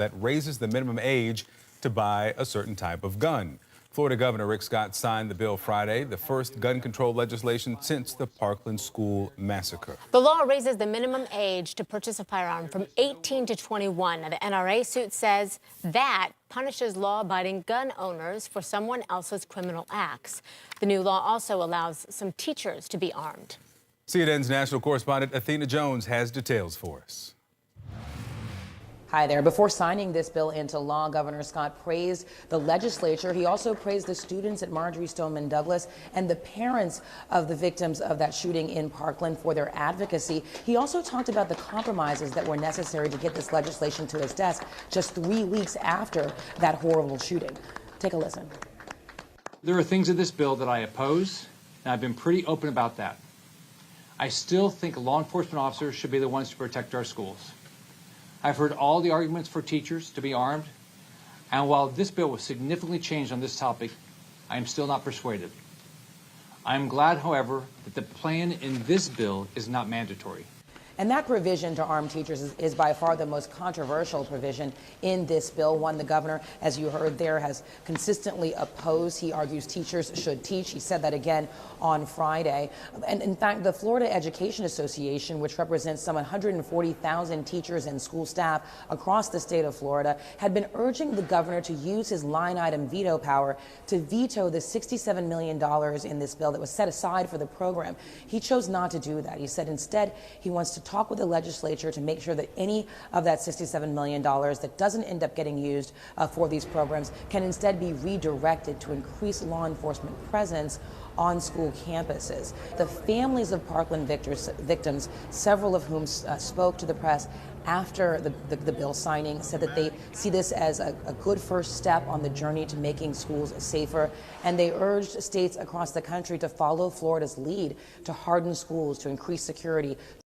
that raises the minimum age to buy a certain type of gun. Florida Governor Rick Scott signed the bill Friday, the first gun control legislation since the Parkland school massacre. The law raises the minimum age to purchase a firearm from 18 to 21. Now, the NRA suit says that punishes law-abiding gun owners for someone else's criminal acts. The new law also allows some teachers to be armed. CNN's national correspondent Athena Jones has details for us. Hi there. Before signing this bill into law, Governor Scott praised the legislature. He also praised the students at Marjory Stoneman Douglas and the parents of the victims of that shooting in Parkland for their advocacy. He also talked about the compromises that were necessary to get this legislation to his desk just 3 weeks after that horrible shooting. Take a listen. There are things in this bill that I oppose, and I've been pretty open about that. I still think law enforcement officers should be the ones to protect our schools. I've heard all the arguments for teachers to be armed, and while this bill was significantly changed on this topic, I am still not persuaded. I am glad, however, that the plan in this bill is not mandatory. And that provision to arm teachers is by far the most controversial provision in this bill, one the governor, as you heard there, has consistently opposed. He argues teachers should teach. He said that again on Friday. And in fact, the Florida Education Association, which represents some 140,000 teachers and school staff across the state of Florida, had been urging the governor to use his line item veto power to veto the $67 million in this bill that was set aside for the program. He chose not to do that. He said instead he wants to talk with the legislature to make sure that any of that $67 million that doesn't end up getting used for these programs can instead be redirected to increase law enforcement presence on school campuses. The families of Parkland victims, several of whom spoke to the press after the bill signing, said that they see this as a good first step on the journey to making schools safer, and they urged states across the country to follow Florida's lead to harden schools, to increase security,